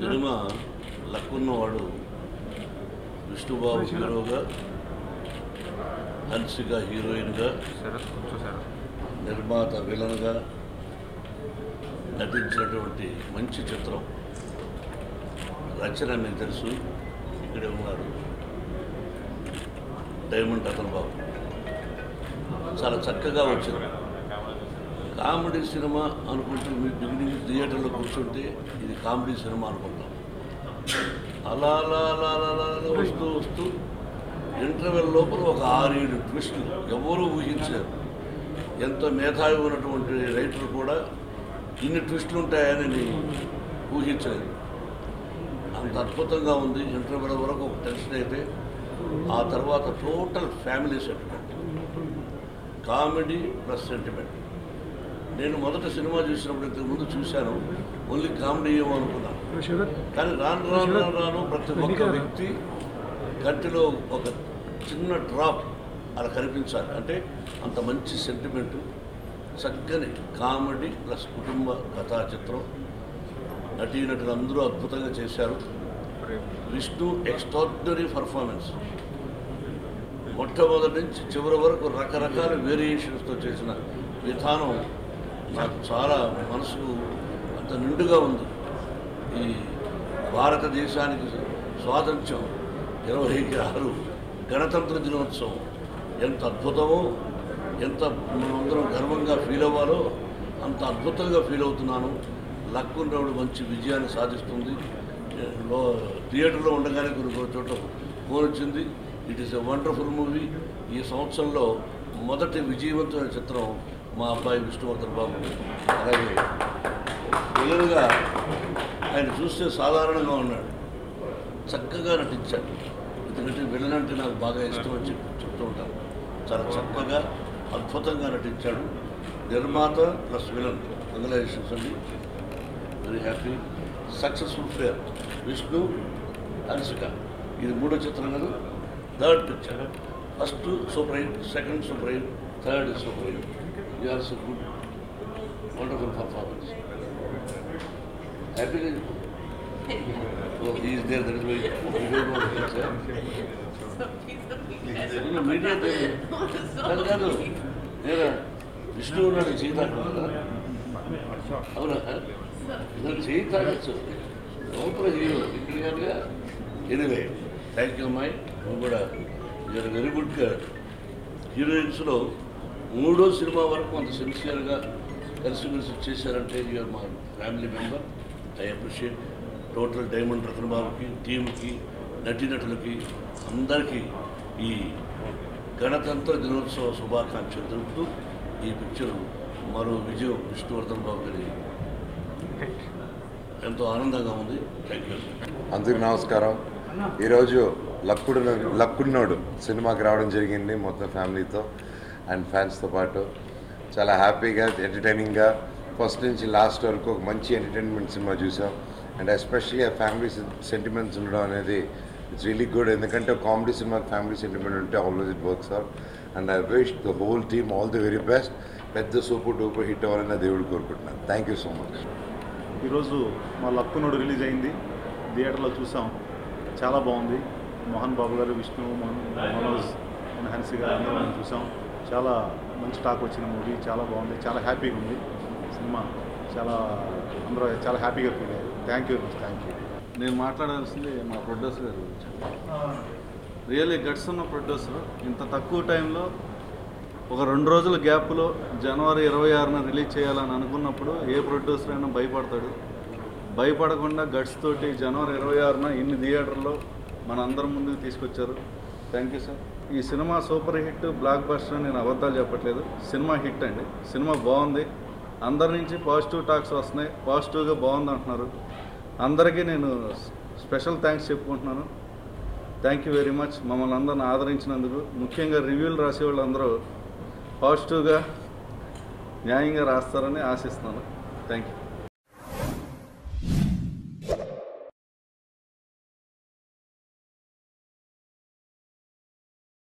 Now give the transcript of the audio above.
Cinema లక్కున్నవాడు Vishnubabu హీరోగా, హన్సిక హీరోయిన్గా, నిర్మాత విలన్గా నటించినటువంటి మంచి చిత్రం. రచన మీకు తెలుసు, ఇక్కడే ఉన్నారు డైమండ్ రతన్ బాబు. చాలా చక్కగా వచ్చింది. కామెడీ సినిమా అనుకుంటే మీరు బిగినింగ్ థియేటర్లో కూర్చుంటే ఇది కామెడీ సినిమా అనుకుంటాం. అలా అలా అలా అలా అలా వస్తూ వస్తూ ఇంటర్వెల్ లోపల ఒక 6-7 ట్విస్టులు ఎవరూ ఊహించారు. ఎంతో మేధావి ఉన్నటువంటి రైటర్ కూడా ఇన్ని ట్విస్టులు ఉంటాయని ఊహించలేదు. అంత అద్భుతంగా ఉంది. ఇంటర్వెల్ వరకు ఒక టెన్షన్ అయితే ఆ తర్వాత total family sentiment, comedy plus sentiment. నేను మొదట సినిమా చూసినప్పుడు ఇంతకుముందు చూశాను, ఓన్లీ కామెడీ ఏమో అనుకున్నాను. కానీ రాను రాను రాను ప్రతి ఒక్క వ్యక్తి కంటిలో ఒక చిన్న డ్రాప్ అలా కనిపించాలి. అంటే అంత మంచి సెంటిమెంటు, చక్కని కామెడీ ప్లస్ కుటుంబ కథా చిత్రం. నటీనటులు అందరూ అద్భుతంగా చేశారు. Vishnu extraordinary performance. మొట్టమొదటి నుంచి చివరి వరకు రకరకాల వేరియేషన్స్తో చేసిన విధానం నాకు చాలా మనసుకు అంత నిండుగా ఉంది. ఈ భారతదేశానికి స్వాతంత్ర్యం 26 గణతంత్ర దినోత్సవం ఎంత అద్భుతమో, ఎంత మనమందరం గర్వంగా ఫీల్ అవ్వాలో అంత అద్భుతంగా ఫీల్ అవుతున్నాను. లక్కున్నవాడు మంచి విజయాన్ని సాధిస్తుంది. థియేటర్లో ఉండగానే కొన్ని చోట్ల ఫోన్ వచ్చింది. It is a wonderful movie. ఈ సంవత్సరంలో మొదటి విజయవంతమైన చిత్రం మా అబ్బాయి విష్ణువర్ధన్ బాబు. అలాగే విలన్గా ఆయన చూస్తే సాధారణంగా ఉన్నాడు, చక్కగా నటించాడు. ఎందుకంటే విలన్ అంటే నాకు బాగా ఇష్టం అని చెప్తూ ఉంటాను. చాలా చక్కగా అద్భుతంగా నటించాడు. నిర్మాత ప్లస్ విలన్, కంగ్రాచులేషన్స్ అండి, very happy. Successful pair. Vishnu, Hansika, ఇది 3వ చిత్రం కదా. 3rd picture. First super hit, second super hit, 3rd super hit. You are so good, wonderful performance. హ్యాపీగా is there, that is why you don't want to say. Media కాదు, నేరా విష్ణు ఉన్నాడు, చేయి తాకుండా అవునా? చేయి తాగచ్చు, లోపల హీరో ఇక్కడ. ఎనివే, థ్యాంక్ యూ అమ్మాయి. నువ్వు కూడా యూఆర్ వెరీ గుడ్ గర్ల్. హీరోయిన్స్లో 3వ సినిమా వరకు అంత సిన్సియర్గా కలిసిమెలిసి చేశారంటే యూఆర్ మా family member. I appreciate. Total Diamond Ratan బాబుకి, టీంకి, నటీనటులకి అందరికీ ఈ గణతంత్ర దినోత్సవ శుభాకాంక్షలు తెలుపుతూ ఈ పిక్చరు మరో విజయం విష్ణువర్ధన్ బాబు గారి ఎంతో ఆనందంగా ఉంది. Thank you. అందరికీ నమస్కారం. ఈరోజు లక్కున్నోడు సినిమాకి రావడం జరిగింది మొత్తం ఫ్యామిలీతో అండ్ ఫ్యాన్స్తో పాటు. చాలా హ్యాపీగా, ఎంటర్టైనింగ్గా ఫస్ట్ నుంచి లాస్ట్ వరకు ఒక మంచి ఎంటర్టైన్మెంట్ సినిమా చూసాం. అండ్ ఎస్పెషల్లీ ఆ ఫ్యామిలీ సెంటిమెంట్స్ ఉండడం అనేది ఇట్స్ రియలీ గుడ్. ఎందుకంటే కామెడీ సినిమాకి ఫ్యామిలీ సెంటిమెంట్ ఉంటే always it works out. And I wish the whole team all the very best. పెద్ద సూపర్ డూపర్ హిట్ అవ్వాలని దేవుడు కోరుకుంటున్నాను. Thank you so much. ఈరోజు మా లక్కున్నోడు రిలీజ్ అయింది, థియేటర్లో చూసాం. చాలా బాగుంది. మోహన్ బాబు గారు, విష్ణు, మనోజ్ అండ్ హన్సిక అందరూ మనం చూసాం. చాలా మంచి టాక్ వచ్చిన మూవీ, చాలా బాగుంది, చాలా హ్యాపీగా ఉంది సినిమా. అందరూ చాలా హ్యాపీగా ఫీల్ అయ్యారు. Thank you. నేను మాట్లాడాల్సింది మా ప్రొడ్యూసర్ గారి గురించి. రియల్లీ గట్స్ ఉన్న ప్రొడ్యూసర్. ఇంత తక్కువ టైంలో ఒక 2 రోజుల గ్యాప్లో జనవరి 26న రిలీజ్ చేయాలని అనుకున్నప్పుడు ఏ ప్రొడ్యూసర్ అయినా భయపడతాడు. భయపడకుండా గట్స్ తోటి జనవరి 26న ఇన్ని థియేటర్లో మనందరం ముందుకు తీసుకొచ్చారు. Thank you sir. ఈ cinema super hit, blockbuster అని నేను అబద్ధాలు చెప్పట్లేదు. సినిమా హిట్ అండి. సినిమా బాగుంది. అందరి నుంచి పాజిటివ్ టాక్స్ వస్తున్నాయి. పాజిటివ్గా బాగుంది అంటున్నారు. అందరికీ నేను స్పెషల్ థ్యాంక్స్ చెప్పుకుంటున్నాను. థ్యాంక్ యూ వెరీ మచ్ మమ్మల్ని అందరిని ఆదరించినందుకు. ముఖ్యంగా రివ్యూలు రాసే వాళ్ళందరూ పాజిటివ్గా, న్యాయంగా రాస్తారని ఆశిస్తున్నాను. Thank you.